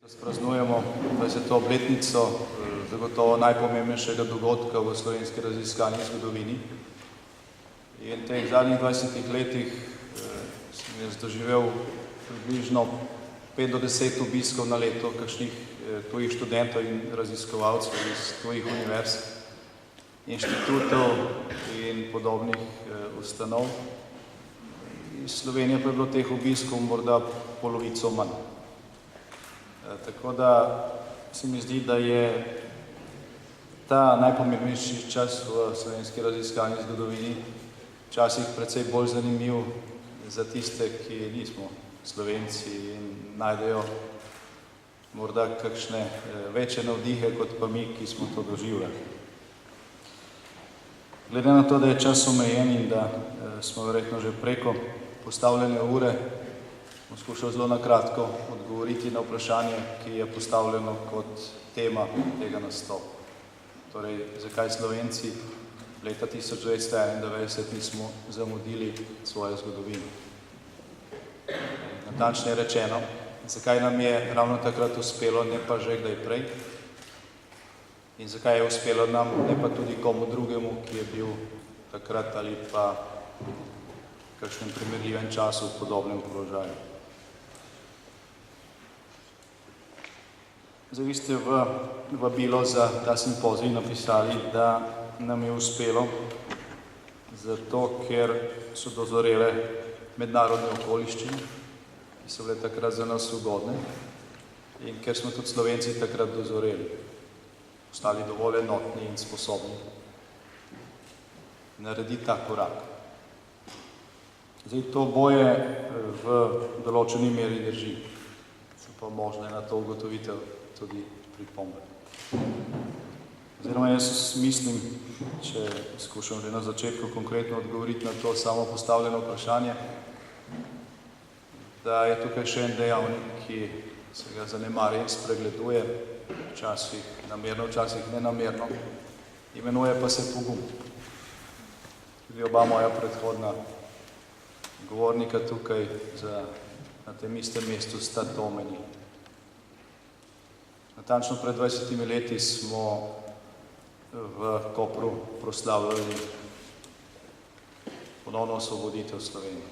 Praznujemo 20. obletnico zagotovo najpomembnejšega dogodka v slovenski raziskovalni zgodovini. In v teh zadnjih 20 letih sem jaz doživel približno 5 do 10 obiskov na leto kakšnih tujih študentov in raziskovalcev iz tujih univerz, inštitutov in podobnih ustanov. Iz Slovenije pa je bilo teh obiskov morda polovico manj. Tako da se mi zdi, da je ta najpomembnejši čas v slovenski raziskovalni zgodovini včasih precej bolj zanimiv za tiste, ki nismo Slovenci in najdejo morda kakšne večje navdihe kot pa mi, ki smo to doživljali. Glede na to, da je čas omejen in da smo verjetno že preko postavljene ure, bom skušal zelo na kratko odgovoriti na vprašanje, ki je postavljeno kot tema tega nastopa. Torej, zakaj Slovenci leta 1991 nismo zamudili svoje zgodovine. Natančneje rečeno, zakaj nam je ravno takrat uspelo, ne pa že kdaj prej, in zakaj je uspelo nam, ne pa tudi komu drugemu, ki je bil takrat ali pa v kakšnem primerljivem času v podobnem položaju. Zdaj, vi ste v vabilo za ta simpozij napisali, da nam je uspelo zato, ker so dozorele mednarodne okoliščine, ki so bile takrat za nas ugodne in ker smo tudi Slovenci takrat dozoreli, ostali dovolj enotni in sposobni narediti ta korak. Zdaj, to boje v določeni meri drži, so pa možne na to ugotovitev tudi pripombe. Oziroma, jaz mislim, če skušam že na začetku konkretno odgovoriti na to samo postavljeno vprašanje, da je tukaj še en dejavnik, ki se ga zanemarja in spregleduje, včasih namerno, včasih nenamerno, imenuje pa se pogum. Tudi oba moja predhodna govornika tukaj na tem istem mestu sta to omenili. Natančno pred 20 leti smo v Kopru proslavljali ponovno osvoboditev Slovenije.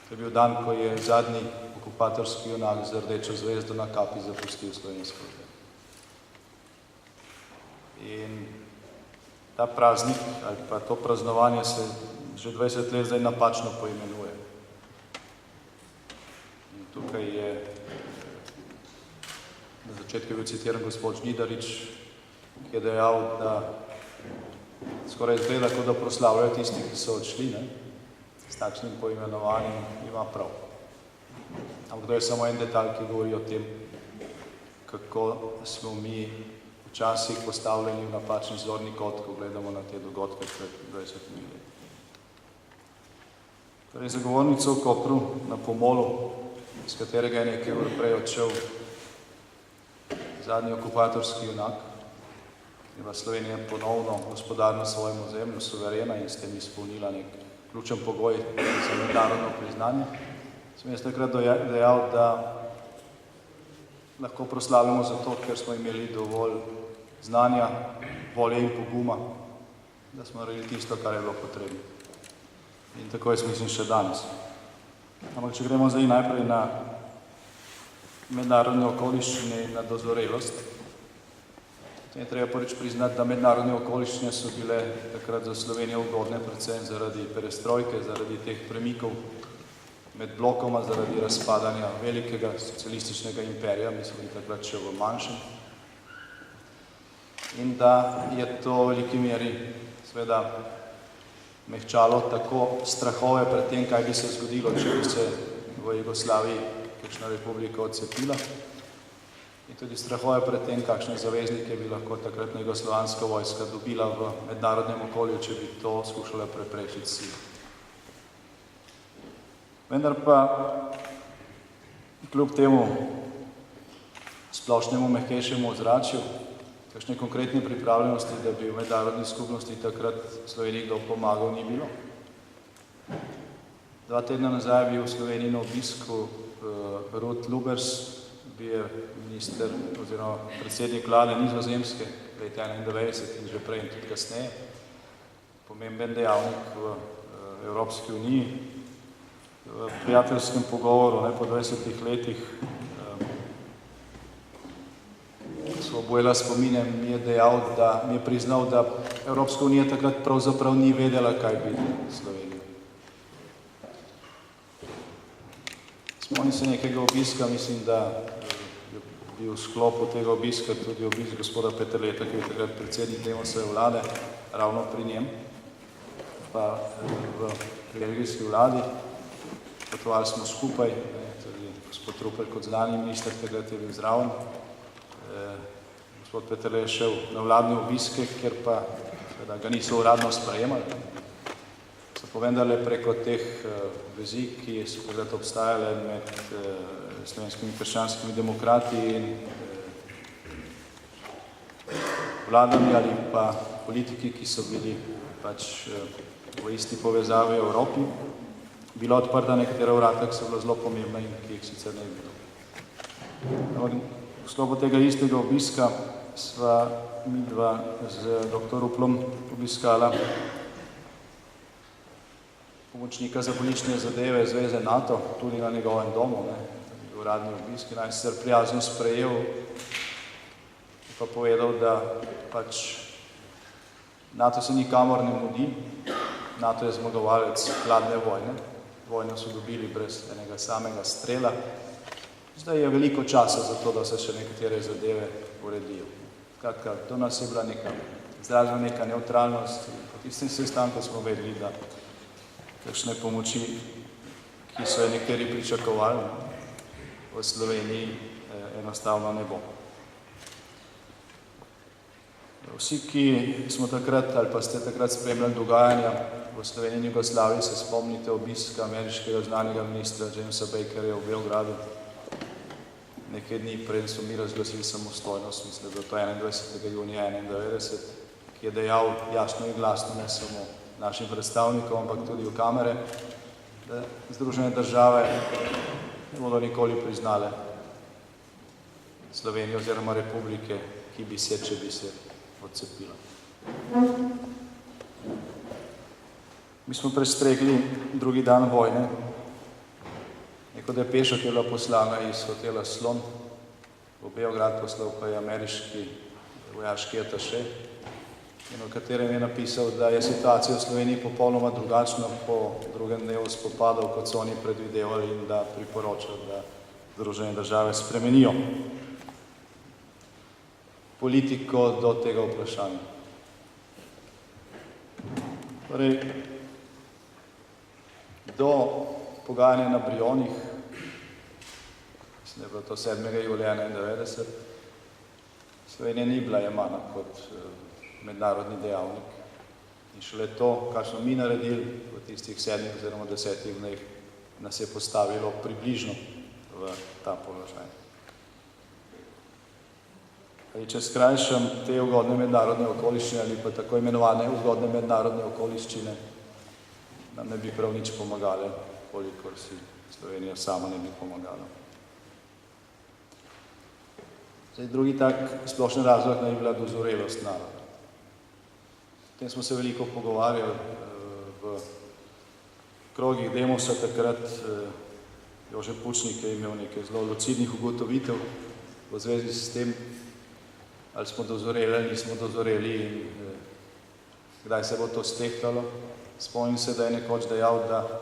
To je bil dan, ko je zadnji okupatorski junak z rdečo zvezdo na kapi zapustil slovensko zemljo. In ta praznik ali pa to praznovanje se že 20 let zdaj napačno poimenuje. In tukaj je na začetku je bil citiran gospod Žnidarič, ki je dejal, da skoraj izgleda, kot da proslavljajo tisti, ki so odšli, s takšnim poimenovanjem ima prav. Ampak to je samo en detalj, ki govori o tem, kako smo mi včasih postavljeni v napačni zorni kot, ko gledamo na te dogodke pred 20 leti. Torej, zagovornico v Kopru na pomolu, iz katerega je nekaj ur prej odšel zadnji okupatorski junak, je pa Slovenija ponovno gospodarna svojemu ozemlju, suverena in s tem izpolnila nek ključen pogoj za mednarodno priznanje. Sem jaz takrat dejal, da lahko proslavljamo zato, ker smo imeli dovolj znanja, volje in poguma, da smo naredili tisto, kar je bilo potrebno. In tako jaz mislim še danes. Ampak če gremo zdaj najprej na mednarodne okoliščine in na dozorelost, je treba prvič priznati, da mednarodne okoliščine so bile takrat za Slovenijo ugodne, predvsem zaradi perestrojke, zaradi teh premikov med blokoma, zaradi razpadanja velikega socialističnega imperija, mislim, takrat še v manjšem. In da je to v veliki meri seveda mehčalo tako strahove pred tem, kaj bi se zgodilo, če bi se v Jugoslaviji kakšna republika odcepila, in tudi strahove pred tem, kakšne zaveznike bi lahko takratna jugoslovanska vojska dobila v mednarodnem okolju, če bi to skušala preprečiti silo. Vendar pa kljub temu splošnemu mehkejšemu ozračju, kakšne konkretne pripravljenosti, da bi v mednarodni skupnosti takrat Sloveniji kdo pomagal, ni bilo. 2 tedna nazaj je bil v Sloveniji na obisku Ruth Lubers, bil minister oziroma predsednik vlade Nizozemske leta 1991 in že prej in tudi kasneje, pomemben dejavnik v Evropski uniji. V prijateljskem pogovoru po 20 letih Svobojela spomine mi je dejal, da mi je priznal, da Evropska unija takrat pravzaprav ni vedela, kaj bi Slovenija. Spomnim se nekega obiska, mislim, da je bil v sklopu tega obiska tudi obisk gospoda Peterleta, ki je takrat predsednik Demosove vlade, ravno pri njem, pa v belgijski vladi. Potovali smo skupaj, tudi gospod Rupel kot zunanji minister, takrat je bil zraven. Gospod Peterle je šel na vladne obiske, ker pa ga niso uradno sprejemali. So povedali preko teh vezi, ki so takrat obstajale med slovenskimi krščanskimi demokrati in vladami ali pa politiki, ki so bili pač v isti povezavi v Evropi, bila odprta nekatera vrata, ki so bila zelo pomembna in ki jih sicer ne bi bilo. V sklopu tega istega obiska sva midva z dr. Ruplom obiskala pomočnika za politične zadeve Zveze NATO, tudi na njegovem domu, uradni obisk, naj sicer prijazno sprejel, pa povedal, da pač NATO se nikamor ne mudi, NATO je zmagovalec hladne vojne, vojno so dobili brez enega samega strela, zdaj je veliko časa za to, da se še nekatere zadeve uredijo. Skratka, do nas je bila izražena neka nevtralnost. Po tistem sestanku smo vedeli, da kakšne pomoči, ki so je nekateri pričakovali, v Sloveniji enostavno ne bo. Vsi, ki smo takrat ali pa ste takrat spremljali dogajanja v Sloveniji in Jugoslaviji, se spomnite obiska ameriškega zunanjega ministra Jamesa Bakerja v Beogradu. Nekaj dni prej so mi razglasili samostojnost, mislim, da je to 21. junija 1991, ki je dejal jasno in glasno, ne samo našim predstavnikom, ampak tudi v kamere, da Združene države ne bodo nikoli priznale Slovenije oziroma republike, ki bi se, če bi se odcepila. Mi smo prestregli drugi dan vojne. Neko depešo, ki je bila poslana iz hotela Slon v Beograd, poslal pa je ameriški vojaški ataše, in v katerem je napisal, da je situacija v Sloveniji popolnoma drugačna po drugem dnevu spopadov, kot so oni predvidevali, in da priporočajo, da Združene države spremenijo politiko do tega vprašanja. Torej, do pogajanja na Brionih, mislim, da je bilo to 7. julija 1991, Slovenija ni bila jemana kot mednarodni dejavnik. In šele to, kar smo mi naredili v tistih 7 oziroma 10 dneh, nas je postavilo približno v ta položaj. Če skrajšam te ugodne mednarodne okoliščine ali pa tako imenovane ugodne mednarodne okoliščine, nam ne bi prav nič pomagale, kolikor si Slovenija sama ne bi pomagala. Drugi tak splošen razlog naj bi bila dozorelost naroda. O tem smo se veliko pogovarjali v krogih Demosa takrat. Jože Pučnik je imel nekaj zelo lucidnih ugotovitev v zvezi s tem, ali smo dozoreli ali nismo dozoreli in kdaj se bo to stehtalo. Spomnim se, da je nekoč dejal, da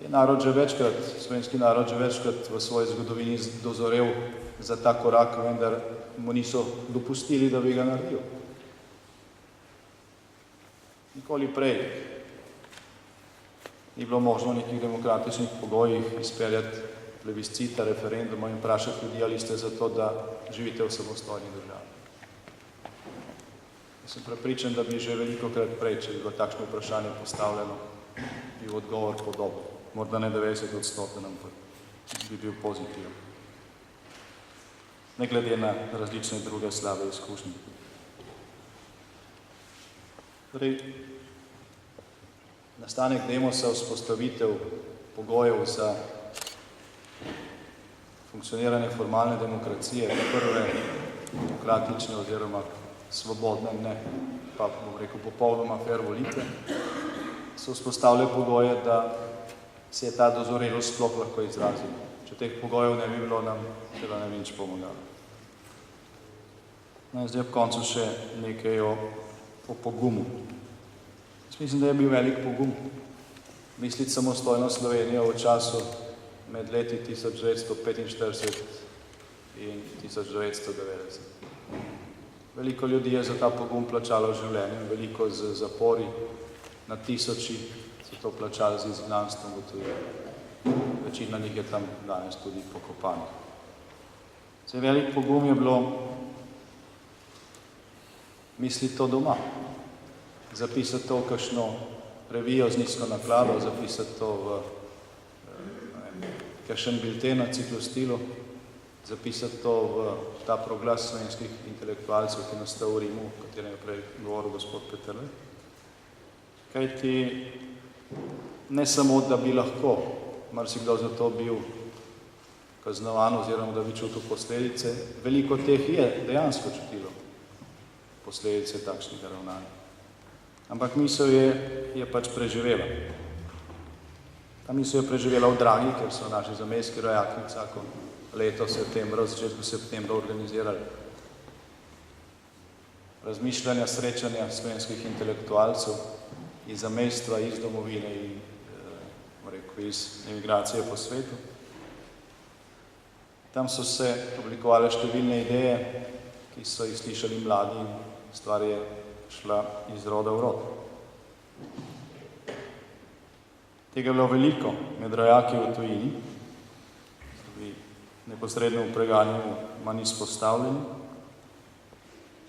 je narod že večkrat, slovenski narod že večkrat v svoji zgodovini dozorel za ta korak, vendar mu niso dopustili, da bi ga naredil. Nikoli prej ni bilo možno v nekih demokratičnih pogojih izpeljati plebiscita, referenduma in vprašati ljudi, ali ste za to, da živite v samostojni državi. Sem prepričan, da bi že velikokrat prej, če bi bilo takšno vprašanje postavljeno, bil odgovor podoben. Morda ne 90%, ampak bi bil pozitiven. Ne glede na različne druge slabe izkušnje. Torej, nastanek Demosa, vzpostavitev pogojev za funkcioniranje formalne demokracije, prve demokratične oziroma svobodne, ne, pa bom rekel popolnoma fair volitve, so vzpostavile pogoje, da se je ta dozorelost sploh lahko izrazila. Če teh pogojev ne bi bilo, nam seveda ne bi nič pomagalo. No, zdaj ob koncu še nekaj o pogumu. Jaz mislim, da je bil velik pogum misliti samostojno Slovenijo v času med leti 1945 in 1990. Veliko ljudi je za ta pogum plačalo življenje, veliko z zapori, na tisoči so to plačali z izgnanstvom v tujino. Večina njih je tam danes tudi pokopanih. Zdaj, velik pogum je bilo misliti to doma, zapisati to v kakšno revijo z nizko naklado, zapisati to v kakšen bilten na ciklostilu, zapisati to v ta proglas slovenskih intelektualcev, ki nastal v Rimu, o katerem je prej govoril gospod Peterle. Kajti ne samo, da bi lahko marsikdo za to bil kaznovan oziroma da bi čutil posledice, veliko teh je dejansko čutilo posledice takšnega ravnanja. Ampak misel je pač preživela. Ta misel je preživela v Dragi, ker so naši zamejski rojaki vsako leto septembra, v začetku septembra organizirali razmišljanja, srečanja slovenskih intelektualcev iz zamejstva, iz domovine in iz emigracije po svetu. Tam so se oblikovale številne ideje, ki so jih slišali mladi in stvar je šla iz roda v rod. Tega je bilo veliko med rojaki v tujini, neposredno v preganjanju manj izpostavljeni,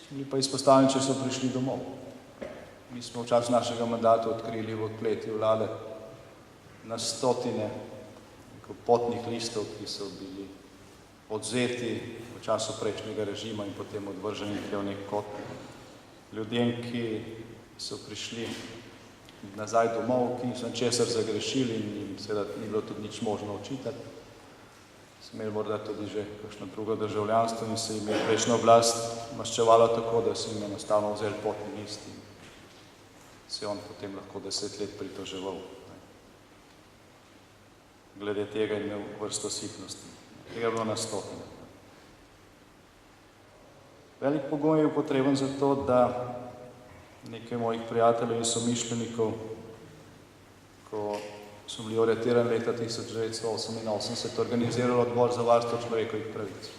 bili pa izpostavljeni, če so prišli domov. Mi smo v času našega mandata odkrili v kleti vlade na stotine potnih listov, ki so bili odzeti v času prejšnjega režima in potem odvrženi v nek kot. Ljudem, ki so prišli nazaj domov, ki niso česar zagrešili in jim seveda ni bilo tudi nič možno očitati, so imeli morda tudi že kakšno drugo državljanstvo in se jim je prejšnja oblast maščevala tako, da so jim enostavno vzeli potni list in se on potem lahko 10 let pritoževal. Glede tega je imel vrsto sitnosti. Tega je bilo na stotine. Velik pogoj je potreben za to, da nekaj mojih prijateljev in somišljenikov, ko so bili aretirani leta 1988, organizirali odbor za varstvo človekovih pravic.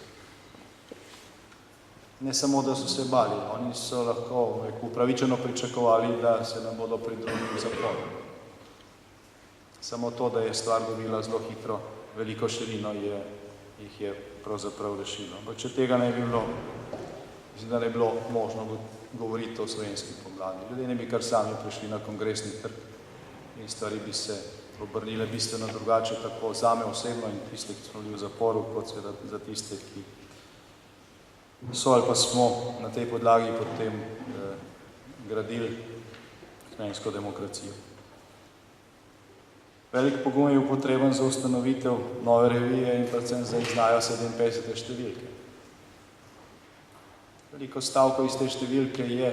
Ne samo, da so se bali, oni so lahko upravičeno pričakovali, da se nam bodo pridružili zaporu. Samo to, da je stvar dobila zelo hitro veliko širino, jih je pravzaprav rešilo. Ampak če tega ne bi bilo, mislim, da ne bi bilo možno govoriti o slovenski pomladi. Ljudje ne bi kar sami prišli na kongresni trg in stvari bi se obrnile bistveno drugače, tako zame osebno in tiste, ki smo bili v zaporu, kot seveda za tiste, ki so ali pa smo na tej podlagi potem gradili slovensko demokracijo. Velik pogum je potreben za ustanovitev nove revije in predvsem za izdajo 57. številke. Veliko stavkov iz te številke je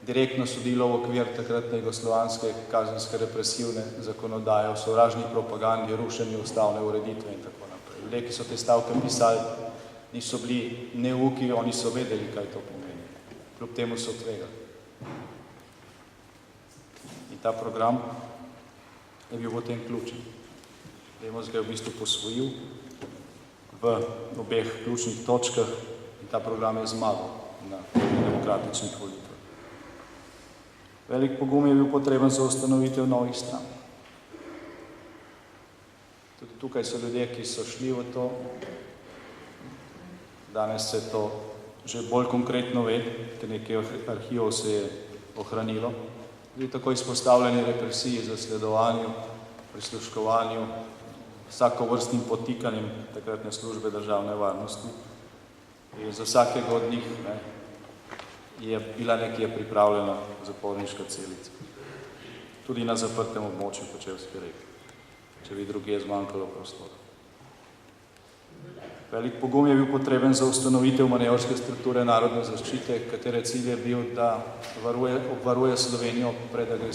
direktno sodilo v okvir takratne jugoslovanske kazenske represivne zakonodaje o sovražni propagandi, rušenju ustavne ureditve in tako naprej. Ljudje, ki so te stavke pisali, niso bili neuki, oni so vedeli, kaj to pomeni. Kljub temu so tvegali. In ta program je bil potem ključen. Demos ga je v bistvu posvojil v obeh ključnih točkah in ta program je zmagal na demokratičnih volitvah. Velik pogum je bil potreben za ustanovitev novih strank. Tudi tukaj so ljudje, ki so šli v to. Danes se to že bolj konkretno ve, ker nekaj arhivov se je ohranilo. Tudi tako izpostavljeni represiji, zasledovanju, prisluškovanju, vsakovrstnim potikanjem takratne službe državne varnosti. In za vsakega od njih je bila nekje pripravljena zaporniška celica. Tudi na zaprtem območju Kočevske Reke, če bi drugje zmanjkalo prostora. Velik pogum je bil potreben za ustanovitev manevrske strukture narodne zaščite, katere cilj je bil, da obvaruje Slovenijo pred agresijo.